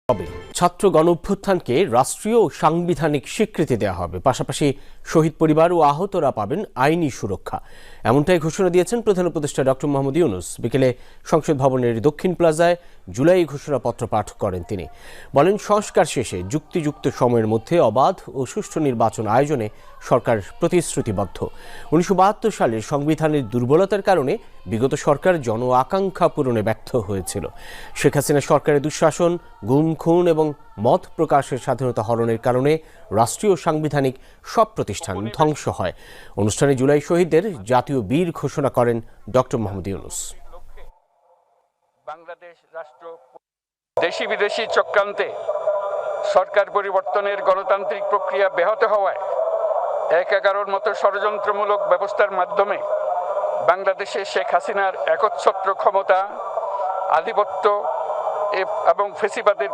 হবে। ছাত্র গণঅভ্যুত্থানকে রাষ্ট্রীয় ও সাংবিধানিক স্বীকৃতি দেওয়া হবে, পাশাপাশি শহীদ পরিবার ও আহতরা পাবেন আইনি সুরক্ষা। এমনটাই ঘোষণা দিয়েছেন প্রধান উপদেষ্টা ডক্টর মোহাম্মদ ইউনূস। বিকেলে সংসদ ভবনের দক্ষিণ প্লাজায় জুলাই ঘোষণাপত্র পাঠ করেন তিনি। বলেন, সংস্কার শেষে যুক্তিযুক্ত সময়ের মধ্যে অবাধ ও সুষ্ঠু নির্বাচন আয়োজনে সরকার প্রতিশ্রুতিবদ্ধ। 1972 সালের সংবিধানের দুর্বলতার কারণে বিগত সরকার জন আকাঙ্ক্ষা পূরণে ব্যর্থ হয়েছিল। শেখ হাসিনা সরকারের দুঃশাসন, গুম, খুন এবং মত প্রকাশের স্বাধীনতা হরণের কারণে রাষ্ট্রীয় সাংবিধানিক সব প্রতিষ্ঠান ধ্বংস হয়। অনুষ্ঠানে জুলাই শহীদদের জাতীয় বীর ঘোষণা করেন ডক্টর মোহাম্মদ ইউনূস। বাংলাদেশ রাষ্ট্র দেশি বিদেশি চক্রান্তে সরকার পরিবর্তনের গণতান্ত্রিক প্রক্রিয়া ব্যাহত হওয়ায় ১/১১ মতো ষড়যন্ত্রমূলক ব্যবস্থার মাধ্যমে বাংলাদেশে শেখ হাসিনার একচ্ছত্র ক্ষমতা, আধিপত্য এবং ফ্যাসিবাদের